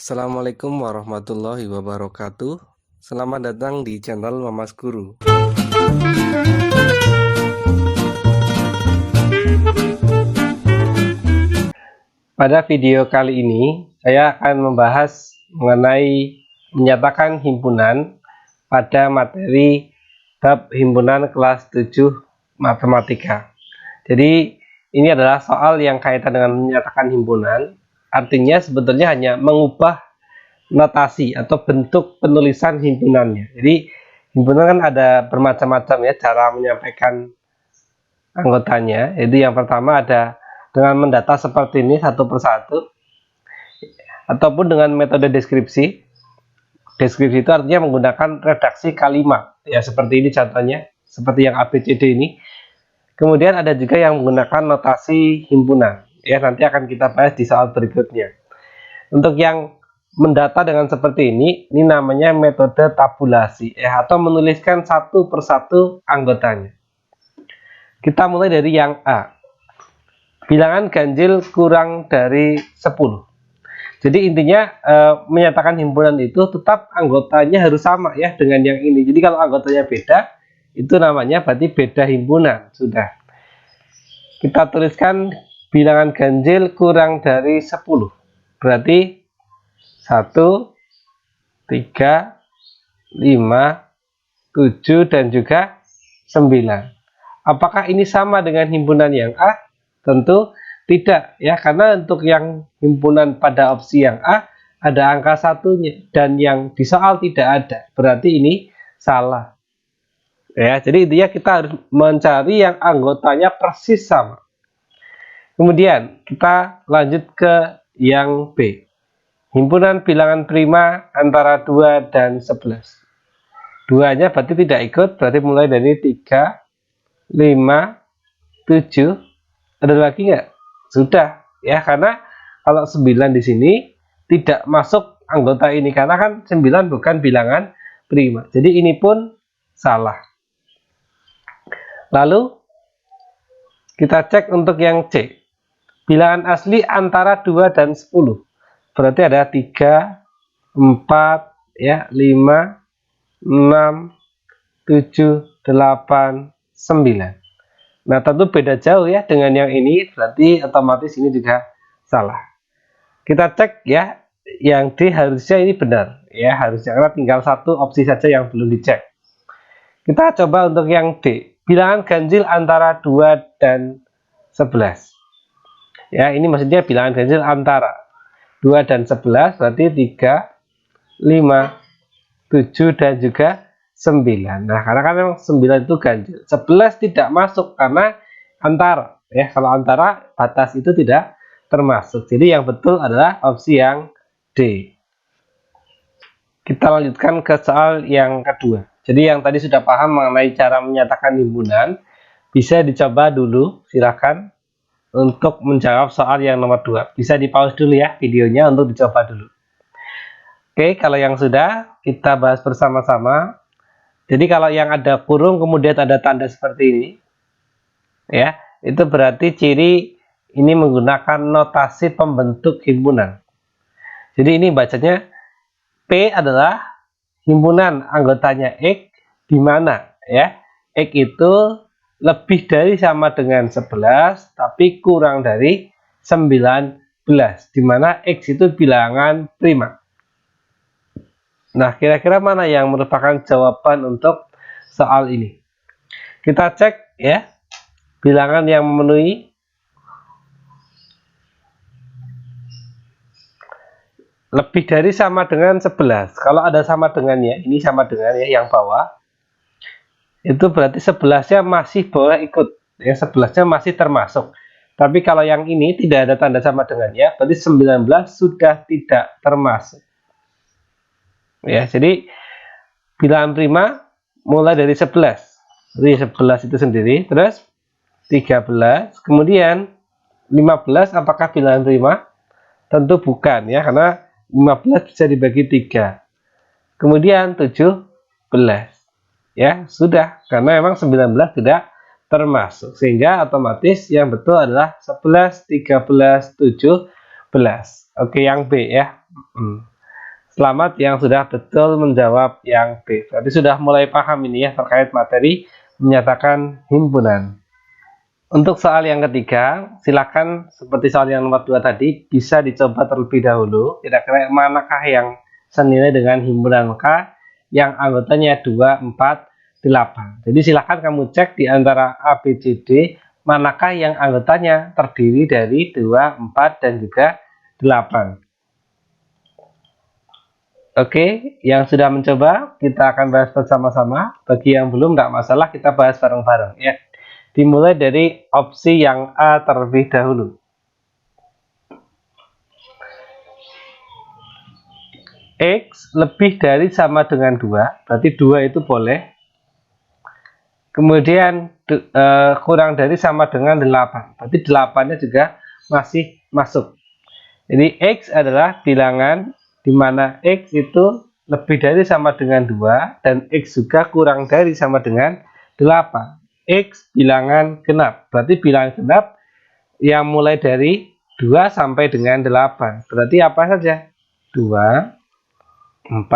Assalamualaikum warahmatullahi wabarakatuh. Selamat datang di channel Mamas Guru. Pada video kali ini, saya akan membahas mengenai menyatakan himpunan pada materi bab himpunan kelas 7 matematika. Jadi, ini adalah soal yang kaitan dengan menyatakan himpunan. Artinya sebetulnya hanya mengubah notasi atau bentuk penulisan himpunannya. Jadi himpunan kan ada bermacam-macam ya cara menyampaikan anggotanya. Jadi yang pertama ada dengan mendata seperti ini satu persatu, ataupun dengan metode deskripsi. Deskripsi itu artinya menggunakan redaksi kalimat ya, seperti ini contohnya, seperti yang ABCD ini. Kemudian ada juga yang menggunakan notasi himpunan ya, nanti akan kita bahas di soal berikutnya. Untuk yang mendata dengan seperti ini namanya metode tabulasi ya, atau menuliskan satu persatu anggotanya. Kita mulai dari yang A. Bilangan ganjil kurang dari 10. Jadi intinya menyatakan himpunan itu tetap anggotanya harus sama ya dengan yang ini. Jadi kalau anggotanya beda, itu namanya berarti beda himpunan. Sudah. Kita tuliskan bilangan ganjil kurang dari 10. Berarti 1, 3, 5, 7, dan juga 9. Apakah ini sama dengan himpunan yang A? Tentu tidak ya, karena untuk yang himpunan pada opsi yang A ada angka satunya dan yang di soal tidak ada. Berarti ini salah. Ya, jadi intinya kita harus mencari yang anggotanya persis sama. Kemudian kita lanjut ke yang B. Himpunan bilangan prima antara 2 dan 11. Duanya berarti tidak ikut, berarti mulai dari 3, 5, 7. Ada lagi nggak? Sudah, ya, karena kalau 9 di sini tidak masuk anggota ini, karena kan 9 bukan bilangan prima. Jadi ini pun salah. Lalu kita cek untuk yang C. Bilangan asli antara 2 dan 10. Berarti ada 3, 4, ya, 5, 6, 7, 8, 9. Nah, tentu beda jauh ya dengan yang ini, berarti otomatis ini juga salah. Kita cek ya, yang D harusnya ini benar. Ya, harusnya, karena tinggal satu opsi saja yang belum dicek. Kita coba untuk yang D. Bilangan ganjil antara 2 dan 11. Ya, ini maksudnya bilangan ganjil antara 2 dan 11, berarti 3, 5, 7, dan juga 9. Nah, karena kan memang 9 itu ganjil. 11 tidak masuk karena antara. Ya, kalau antara batas itu tidak termasuk. Jadi yang betul adalah opsi yang D. Kita lanjutkan ke soal yang kedua. Jadi yang tadi sudah paham mengenai cara menyatakan himpunan, bisa dicoba dulu, silakan, untuk menjawab soal yang nomor 2. Bisa di pause dulu ya videonya untuk dicoba dulu. Oke, kalau yang sudah, kita bahas bersama-sama. Jadi kalau yang ada kurung kemudian ada tanda seperti ini, ya, itu berarti ciri ini menggunakan notasi pembentuk himpunan. Jadi ini bacanya P adalah himpunan anggotanya X, di mana ya X itu lebih dari sama dengan 11 tapi kurang dari 19, di mana X itu bilangan prima. Nah, kira-kira mana yang merupakan jawaban untuk soal ini? Kita cek ya, bilangan yang memenuhi. Lebih dari sama dengan 11. Kalau ada sama dengannya, ini sama dengan ya yang bawah, itu berarti 11-nya masih boleh ikut. Ya, 11-nya masih termasuk. Tapi kalau yang ini tidak ada tanda sama dengannya, berarti 19 sudah tidak termasuk. Ya, jadi bilangan prima mulai dari 11. Jadi 11 itu sendiri, terus 13, kemudian 15 apakah bilangan prima? Tentu bukan ya, karena 15 bisa dibagi 3. Kemudian 17. Ya, sudah, karena memang 19 tidak termasuk. Sehingga otomatis yang betul adalah 11, 13, 17. Oke, yang B ya. Selamat yang sudah betul menjawab yang B. Berarti sudah mulai paham ini ya terkait materi menyatakan himpunan. Untuk soal yang ketiga, silakan seperti soal yang nomor 2 tadi bisa dicoba terlebih dahulu. Kira-kira manakah yang senilai dengan himpunan K yang anggotanya 2, 4, 8. Jadi silakan kamu cek di antara A, B, C, D manakah yang anggotanya terdiri dari 2, 4, dan juga 8. Oke, yang sudah mencoba kita akan bahas bersama-sama. Bagi yang belum tidak masalah, kita bahas bareng-bareng ya. Dimulai dari opsi yang A terlebih dahulu. X lebih dari sama dengan 2, berarti 2 itu boleh. Kemudian kurang dari sama dengan 8, berarti 8-nya juga masih masuk. Jadi X adalah bilangan di mana X itu lebih dari sama dengan 2 dan X juga kurang dari sama dengan 8. X bilangan genap, berarti bilangan genap yang mulai dari 2 sampai dengan 8. Berarti apa saja? 2, 4,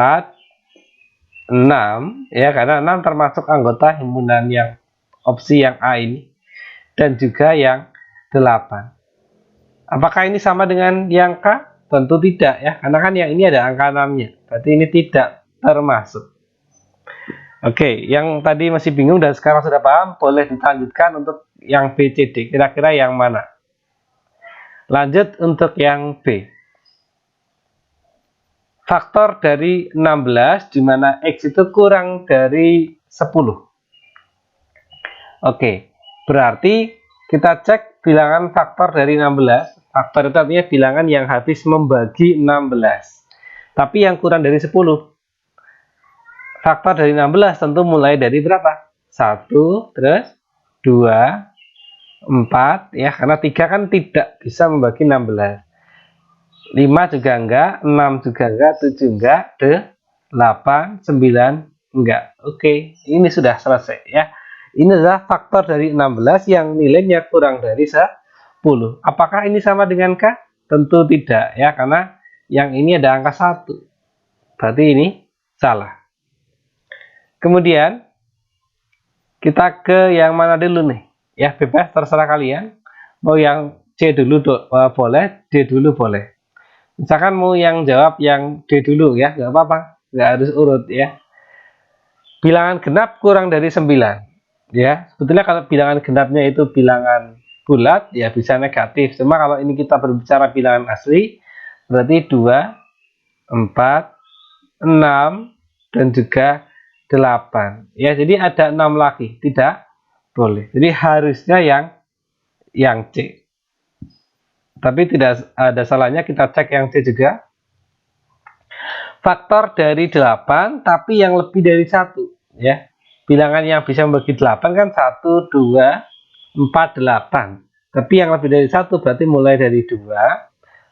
6, ya, karena 6 termasuk anggota himpunan yang opsi yang A ini, dan juga yang 8. Apakah ini sama dengan yang K? Tentu tidak ya, karena kan yang ini ada angka 6-nya. Berarti ini tidak termasuk. Oke, yang tadi masih bingung dan sekarang sudah paham, boleh dilanjutkan untuk yang B, C, D. Kira-kira yang mana? Lanjut untuk yang B. Faktor dari 16 di mana X itu kurang dari 10. Oke, berarti kita cek bilangan faktor dari 16. Faktor itu artinya bilangan yang habis membagi 16. Tapi yang kurang dari 10. Faktor dari 16 tentu mulai dari berapa? 1, terus 2, 4, ya, karena 3 kan tidak bisa membagi 16. 5 juga enggak, 6 juga enggak, 7 enggak, 8, 9 enggak. Oke, ini sudah selesai ya. Ini adalah faktor dari 16 yang nilainya kurang dari 10. Apakah ini sama dengan K? Tentu tidak ya, karena yang ini ada angka 1. Berarti ini salah. Kemudian kita ke yang mana dulu nih? Ya, bebas terserah kalian. Mau yang C dulu boleh, D dulu boleh. Misalkan mau yang jawab yang D dulu ya, nggak apa-apa. Nggak harus urut ya. Bilangan genap kurang dari 9. Ya, sebetulnya kalau bilangan genapnya itu bilangan bulat ya bisa negatif. Cuma kalau ini kita berbicara bilangan asli, berarti 2, 4, 6, dan juga 8. Ya, jadi ada 6 lagi, tidak boleh. Jadi harusnya yang C. Tapi tidak ada salahnya kita cek yang C juga. Faktor dari 8 tapi yang lebih dari 1 ya. Bilangan yang bisa membagi 8 kan 1, 2, 4, 8. Tapi yang lebih dari 1 berarti mulai dari 2,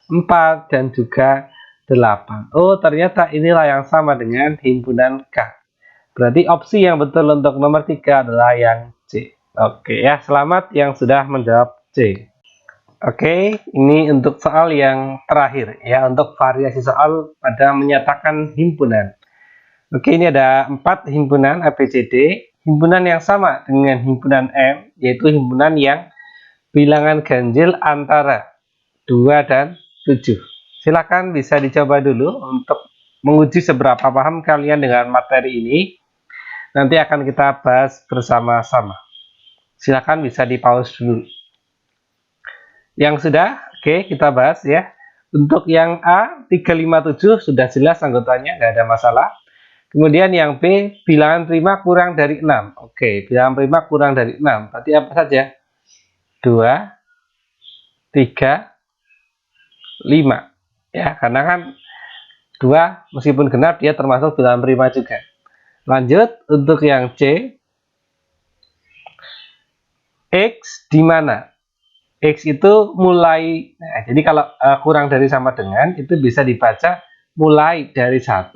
4, dan juga 8. Oh, ternyata inilah yang sama dengan himpunan K. Berarti opsi yang betul untuk nomor 3 adalah yang C. Oke ya, selamat yang sudah menjawab C. Oke, ini untuk soal yang terakhir ya, untuk variasi soal pada menyatakan himpunan. Oke, ini ada 4 himpunan ABCD, himpunan yang sama dengan himpunan M, yaitu himpunan yang bilangan ganjil antara 2 dan 7. Silakan bisa dicoba dulu untuk menguji seberapa paham kalian dengan materi ini. Nanti akan kita bahas bersama-sama. Silakan bisa di pause dulu. Yang sudah, oke, kita bahas ya. Untuk yang A, 357 sudah jelas anggotanya, nggak ada masalah. Kemudian yang B, bilangan prima kurang dari 6. Oke, bilangan prima kurang dari 6. Berarti apa saja? 2, 3, 5. Ya, karena kan 2 meskipun genap dia termasuk bilangan prima juga. Lanjut untuk yang C. X di mana? X itu mulai, nah, jadi kalau kurang dari sama dengan itu bisa dibaca mulai dari 1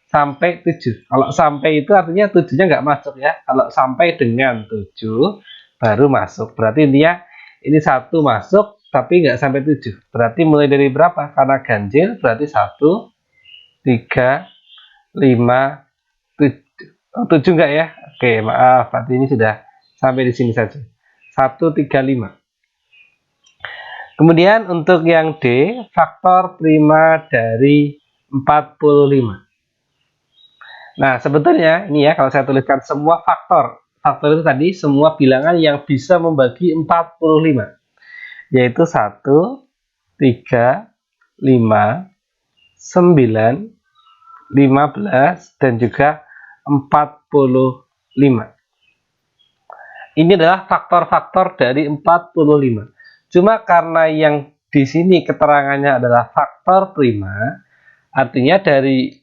sampai 7. Kalau sampai itu artinya 7-nya nggak masuk ya. Kalau sampai dengan 7 baru masuk. Berarti intinya ini 1 masuk tapi nggak sampai 7. Berarti mulai dari berapa? Karena ganjil berarti 1, 3, 5, 7. Oh, 7 enggak ya? Oke, maaf. Berarti ini sudah sampai di sini saja. 1, 3, 5. Kemudian untuk yang D, faktor prima dari 45. Nah, sebetulnya ini ya, kalau saya tuliskan semua faktor. Faktor itu tadi semua bilangan yang bisa membagi 45. Yaitu 1, 3, 5, 9, 15, dan juga 45. Ini adalah faktor-faktor dari 45. Cuma karena yang di sini keterangannya adalah faktor prima, artinya dari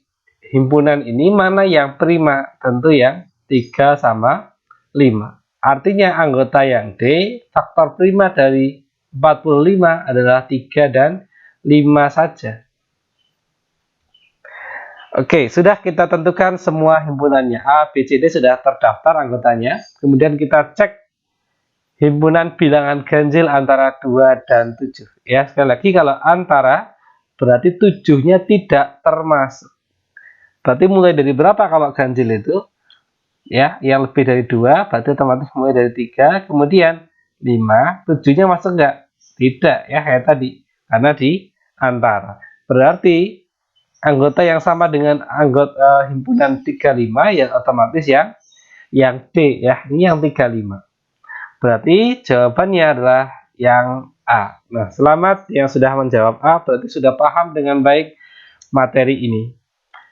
himpunan ini mana yang prima? Tentu yang 3 sama 5. Artinya anggota yang D, faktor prima dari 45 adalah 3 dan 5 saja. Oke, sudah kita tentukan semua himpunannya. A, B, C, D sudah terdaftar anggotanya. Kemudian kita cek himpunan bilangan ganjil antara 2 dan 7. Ya, sekali lagi kalau antara berarti 7-nya tidak termasuk. Berarti mulai dari berapa kalau ganjil itu? Ya, yang lebih dari 2 berarti otomatis mulai dari 3, kemudian 5, 7-nya masuk enggak? Tidak ya, kayak tadi. Karena di antara. Berarti anggota yang sama dengan anggota himpunan 35 ya otomatis yang D ya. Ini yang 35. Berarti jawabannya adalah yang A. Nah, selamat yang sudah menjawab A, berarti sudah paham dengan baik materi ini.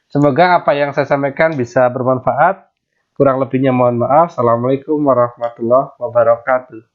Semoga apa yang saya sampaikan bisa bermanfaat. Kurang lebihnya mohon maaf. Assalamualaikum warahmatullahi wabarakatuh.